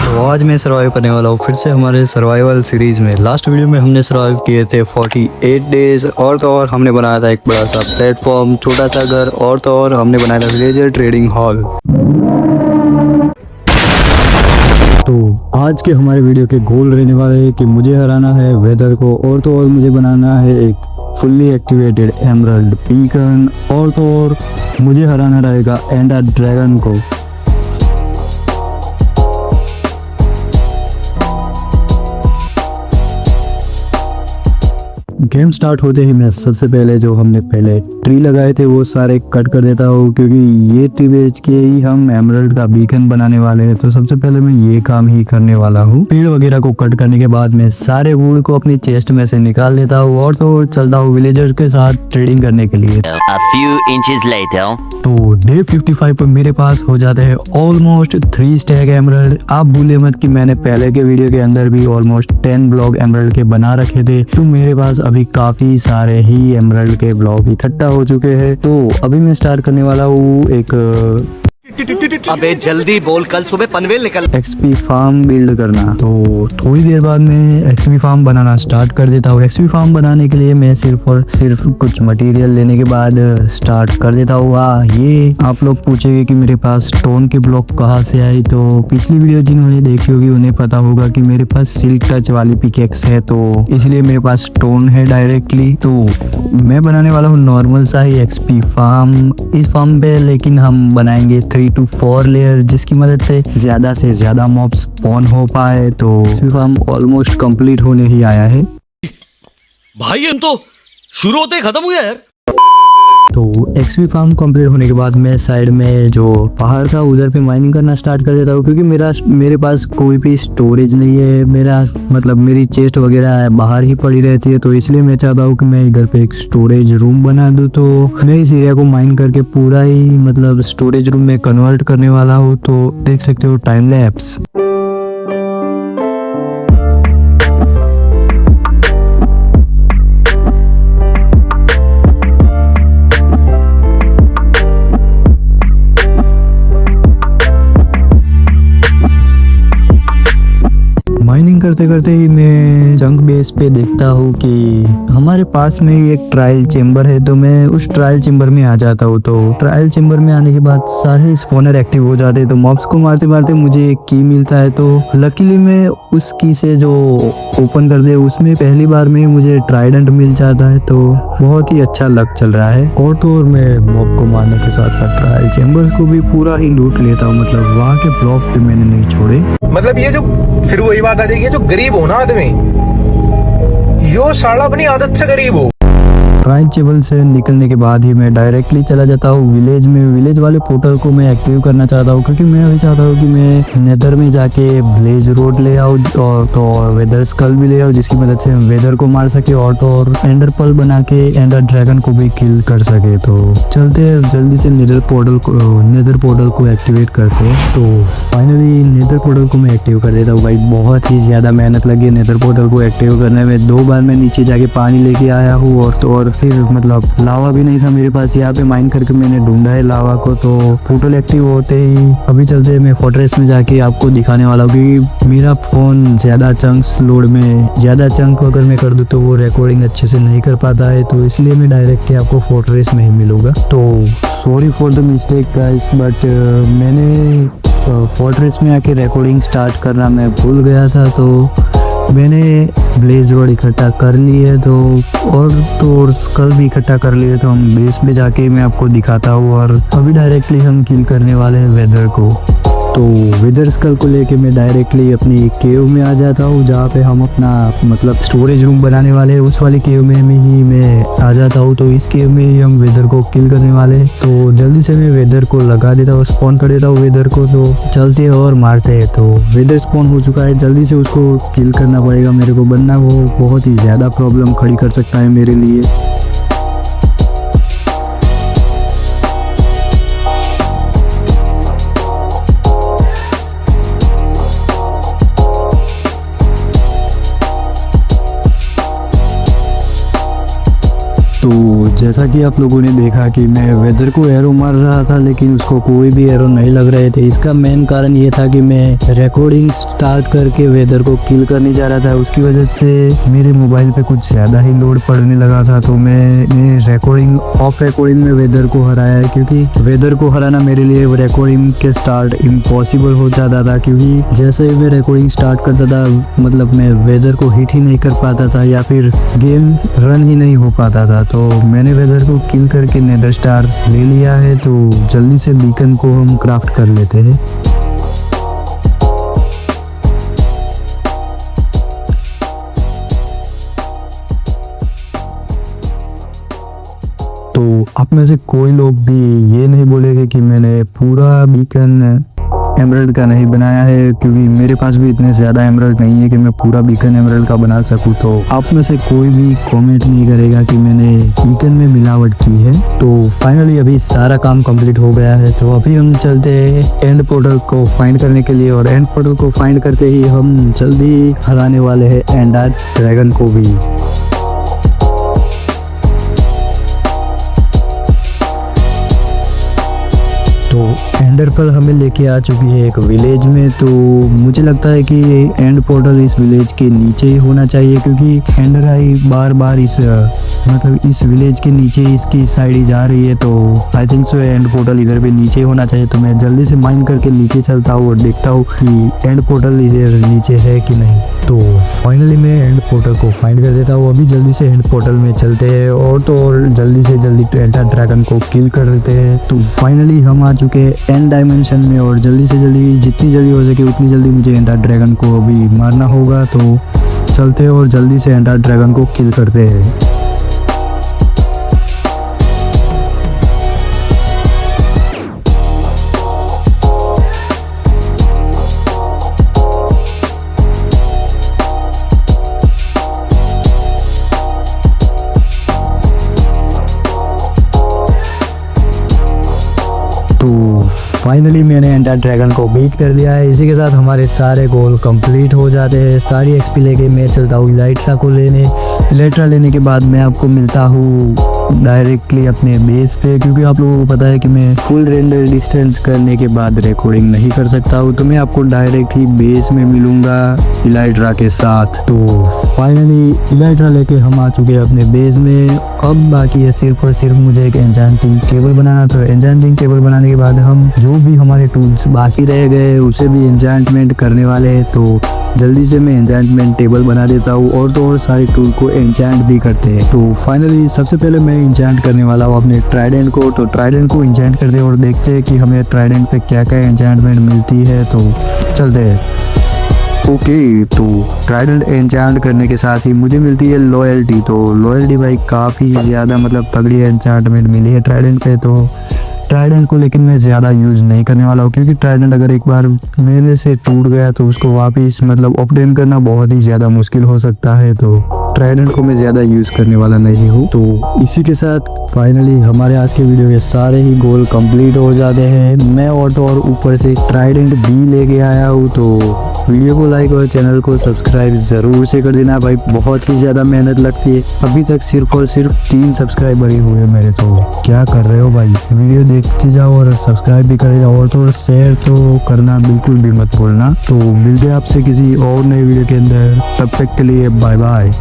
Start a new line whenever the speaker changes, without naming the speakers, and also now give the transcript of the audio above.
तो आज मैं सर्वाइव करने वाला हूँ फिर से हमारे सर्वाइवल सीरीज़ में। लास्ट वीडियो में हमने सर्वाइव किए थे 48 डेज़ और तो और हमने बनाया था एक बड़ा सा प्लेटफॉर्म, छोटा सा घर और तो और हमने बनाया था विलेजर ट्रेडिंग हॉल। तो आज के हमारे वीडियो के गोल रहने वाले हैं कि मुझे हराना है वेदर को और तो और मुझे बनाना है एक फुल्ली एक्टिवेटेड एमरल्ड बीकन और तो और मुझे हराना रहेगा एंडर ड्रैगन को। गेम स्टार्ट होते ही मैं सबसे पहले जो हमने पहले ट्री लगाए थे वो सारे कट कर देता हूँ, क्योंकि ये ट्री बेच के ही हम एमरल्ड का बीकन बनाने वाले हैं। तो सबसे पहले मैं ये काम ही करने वाला हूँ। पेड़ वगैरह को कट करने के बाद मैं सारे वुड को अपनी चेस्ट में से निकाल लेता हूँ और तो चलता हूँ विलेजर के साथ ट्रेडिंग करने के लिए।
A few inches later.
तो डे 55 पर मेरे पास हो जाते हैं ऑलमोस्ट 3 स्टैक एमरल्ड। आप भूले मत कि मैंने पहले के वीडियो के अंदर भी ऑलमोस्ट 10 ब्लॉक एमरल्ड के बना रखे थे। तो मेरे पास अभी काफी सारे ही एमरल्ड के ब्लॉक इकट्ठा हो चुके हैं। तो अभी मैं स्टार्ट करने वाला हूँ एक
अबे जल्दी बोल, कल सुबह पनवेल निकल।
एक्सपी फार्म बिल्ड करना। तो थोड़ी देर बाद मैं एक्सपी फार्म बनाना स्टार्ट कर देता हूँ। एक्सपी फार्म बनाने के लिए मैं सिर्फ और सिर्फ कुछ मटेरियल लेने के बाद स्टार्ट कर देता हूँ। ये आप लोग पूछेंगे कि मेरे पास स्टोन के ब्लॉक कहाँ से आए। तो पिछली वीडियो जिन्होंने देखी होगी उन्हें पता होगा कि मेरे पास सिल्क टच वाली पिकेक्स है, तो इसलिए मेरे पास स्टोन है डायरेक्टली। तो मैं बनाने वाला हूँ नॉर्मल सा ही एक्सपी फार्म इस फार्म पे, लेकिन हम बनाएंगे 3 to 4 लेयर, जिसकी मदद से ज्यादा मॉब्स स्पॉन हो पाए। तो एक्सपी फार्म ऑलमोस्ट कंप्लीट होने ही आया है।
भाई हम तो शुरू होते ही खत्म हो गया यार।
तो एक्सपी फार्म कंप्लीट होने के बाद मैं साइड में जो पहाड़ था उधर पे माइनिंग करना स्टार्ट कर देता हूँ, क्योंकि मेरे पास कोई भी स्टोरेज नहीं है। मेरी चेस्ट वगैरह बाहर ही पड़ी रहती है। तो इसलिए मैं चाहता हूँ कि मैं इधर पे एक स्टोरेज रूम बना दूँ। तो मैं इस एरिया को माइन करके पूरा ही स्टोरेज रूम में कन्वर्ट करने वाला हूँ। तो देख सकते हो टाइम लैप्स। माइनिंग करते करते ही मैं जंक बेस पे देखता हूँ कि हमारे पास में ही एक ट्रायल चेम्बर है। तो मैं उस ट्रायल चेम्बर में आ जाता हूँ। तो ट्रायल चेम्बर में आने के बाद सारे स्पॉनर एक्टिव हो जाते हैं। तो मॉब्स को मारते मारते मुझे एक की मिलता है। तो लकीली मैं उस की से जो ओपन कर दे उसमें पहली बार में मुझे ट्राइडेंट मिल जाता है। तो बहुत ही अच्छा लक चल रहा है। और तो और मैं मॉब को मारने के साथ साथ ट्रायल चेम्बर को भी पूरा ही लूट लेता हूँ। मतलब वहाँ के ब्लॉक भी मैंने नहीं छोड़े।
मतलब ये जो फिर वही बात आ जाएगी, जो गरीब हो ना आदमी, यो साला अपनी आदत से गरीब हो।
ट्रायल चेबल से निकलने के बाद ही मैं डायरेक्टली चला जाता हूँ विलेज में। विलेज वाले पोर्टल को मैं एक्टिव करना चाहता हूँ, क्योंकि मैं अभी चाहता हूँ कि मैं नेदर में जाके ब्लेज रोड ले आऊँ और तो और वेदर स्कल भी ले आऊँ, जिसकी मदद से हम वेदर को मार सके और तो और एंडर पल बना के एंडर ड्रैगन को भी किल कर सके। तो चलते हैं जल्दी से नेदर पोर्टल को एक्टिवेट करते हैं। तो फाइनली नेदर पोर्टल को मैं एक्टिव कर देता हूँ। भाई बहुत ही ज्यादा मेहनत लगी नेदर पोर्टल को एक्टिव करने में। 2 बार मैं नीचे जाके पानी लेके आया हूँ और तो और फिर लावा भी नहीं था मेरे पास। यहाँ पे माइन करके मैंने ढूंढा है लावा को। तो पोर्टल एक्टिव होते ही अभी चलते हैं मैं फोर्ट्रेस में जाके आपको दिखाने वाला हूँ, क्योंकि मेरा फोन ज्यादा चंक्स लोड में ज्यादा चंक अगर मैं कर दूँ तो वो रिकॉर्डिंग अच्छे से नहीं कर पाता है। तो इसलिए मैं डायरेक्टली आपको फोर्ट्रेस में ही मिलूंगा। तो sorry for the mistake guys, but मैंने फोर्ट्रेस में आके रिकॉर्डिंग स्टार्ट करना मैं भूल गया था। तो मैंने ब्लेज रोड इकट्ठा कर ली है। तो स्कल भी इकट्ठा कर लिए। तो हम बेस में जाके मैं आपको दिखाता हूँ। और अभी डायरेक्टली हम किल करने वाले हैं वेदर को। तो वेदर स्कल को लेके मैं डायरेक्टली अपनी केव में आ जाता हूँ, जहाँ पे हम अपना स्टोरेज रूम बनाने वाले हैं। उस वाली केव में ही मैं आ जाता हूँ। तो इस केव में ही हम वेदर को किल करने वाले हैं। तो जल्दी से मैं वेदर को लगा देता हूँ, स्पॉन कर देता हूँ वेदर को। तो चलते हैं और मारते हैं। तो वेदर स्पॉन हो चुका है, जल्दी से उसको किल करना पड़ेगा मेरे को। बनना वो बहुत ही ज़्यादा प्रॉब्लम खड़ी कर सकता है मेरे लिए। तो जैसा कि आप लोगों ने देखा कि मैं वेदर को एरो मार रहा था लेकिन उसको कोई भी एरो नहीं लग रहे थे। इसका मेन कारण ये था कि मैं रिकॉर्डिंग स्टार्ट करके वेदर को किल करने जा रहा था। उसकी वजह से मेरे मोबाइल पे कुछ ज़्यादा ही लोड पड़ने लगा था, तो मैंने रिकॉर्डिंग में वेदर को हराया है, क्योंकि वेदर को हराना मेरे लिए रिकॉर्डिंग के स्टार्ट इम्पॉसिबल हो जाता था। क्योंकि जैसे ही मैं रिकॉर्डिंग स्टार्ट करता था मतलब मैं वेदर को हिट ही नहीं कर पाता था या फिर गेम रन ही नहीं हो पाता था। तो मैंने वेदर को किल करके नेदर स्टार ले लिया है। तो जल्दी से बीकन को हम क्राफ्ट कर लेते हैं। तो आप में से कोई लोग भी ये नहीं बोलेंगे कि मैंने पूरा बीकन एमराल्ड का नहीं बनाया है, क्योंकि मेरे पास भी इतने ज़्यादा एमराल्ड नहीं है कि मैं पूरा बीकन एमराल्ड का बना सकूं। तो आप में से कोई भी कमेंट नहीं करेगा कि मैंने बीकन में मिलावट की है। तो फाइनली अभी सारा काम कंप्लीट हो गया है। तो अभी हम चलते हैं एंड पोर्टल को फाइंड करने के लिए, और एंड पोर्टल को फाइंड करते ही हम जल्दी हराने वाले हैं एंडर ड्रैगन को भी। तो एंडर पर हमें लेके आ चुकी है एक विलेज में। तो मुझे लगता है कि एंड पोर्टल इस विलेज के नीचे ही होना चाहिए, क्योंकि एंडर आई बार बार इस विलेज के नीचे इसकी साइड ही जा रही है। तो I think so and portal इधर भी नीचे होना चाहिए। तो मैं जल्दी से माइन करके नीचे चलता हूँ और देखता हूँ कि एंड पोर्टल इधर नीचे है कि नहीं। तो फाइनली मैं एंड पोर्टल को फाइंड कर देता हूँ। अभी जल्दी से एंड पोर्टल में चलते हैं और तो और जल्दी से जल्दी एंडर ड्रैगन को किल कर देते हैं। तो फाइनली हम आ चुके हैं एंड डायमेंशन में, और जल्दी से जल्दी जितनी जल्दी हो सके उतनी जल्दी मुझे एंडर ड्रैगन को अभी मारना होगा। तो चलते हैं और जल्दी से एंडर ड्रैगन को किल करते हैं। फाइनली मैंने एंडर ड्रैगन को बीट कर लिया है। इसी के साथ हमारे सारे गोल कंप्लीट हो जाते हैं। सारी एक्सपी लेके मैं चलता हूँ इलाइट्रा को लेने। इलाइट्रा लेने के बाद मैं आपको मिलता हूँ डायरेक्टली अपने बेस पे, क्योंकि आप लोगों को पता है कि मैं फुल रेंडर डिस्टेंस करने के बाद रिकॉर्डिंग नहीं कर सकता हूँ। तो मैं आपको डायरेक्ट ही बेस में मिलूंगा इलाइट्रा के साथ। तो फाइनली इलाइट्रा लेके हम आ चुके हैं अपने बेस में। अब बाकी है सिर्फ और सिर्फ मुझे एक एन्चेंटिंग टेबल बनाना। तो एन्चेंटिंग टेबल बनाने के बाद हम जो भी हमारे टूल्स बाकी रह गए उसे भी एन्चेंटमेंट करने वाले हैं। तो जल्दी से मैं एन्चेंटमेंट टेबल बना देता हूँ और तो और सारे टूल को एन्चेंट भी करते हैं। तो फाइनली सबसे पहले मैं एन्चेंट करने वाला हूँ अपने ट्राइडेंट को। तो ट्राइडेंट को एन्चेंट करते हैं और देखते हैं कि हमें ट्राइडेंट पे क्या क्या एन्चेंटमेंट मिलती है। तो चलते हैं। ओके, तो ट्राइडेंट एन्चेंट करने के साथ ही मुझे मिलती है लॉयल्टी। तो लॉयल्टी भाई काफ़ी ज़्यादा मतलब तगड़ी एन्चेंटमेंट मिली है ट्राइडेंट पे। तो ट्राइडेंट को लेकिन मैं ज़्यादा यूज़ नहीं करने वाला हूँ, क्योंकि ट्राइडेंट अगर एक बार मेरे से टूट गया तो उसको वापस मतलब अपडेट करना बहुत ही ज़्यादा मुश्किल हो सकता है। तो ट्राइडेंट को मैं ज़्यादा यूज़ करने वाला नहीं हूँ। तो इसी के साथ फाइनली हमारे आज के वीडियो के सारे ही गोल कंप्लीट हो जाते हैं। मैं और तो और ऊपर से ट्राइडेंट भी लेके आया हूँ। तो वीडियो को लाइक और चैनल को सब्सक्राइब ज़रूर से कर देना भाई, बहुत ही ज़्यादा मेहनत लगती है। अभी तक सिर्फ और सिर्फ 3 सब्सक्राइबर ही हुए मेरे। तो क्या कर रहे हो भाई, वीडियो देखते जाओ और सब्सक्राइब भी कर जाओ और तो और शेयर तो करना बिल्कुल भी मत भूलना। तो मिलते हैं आपसे किसी और नए वीडियो के अंदर, तब तक के लिए बाय बाय।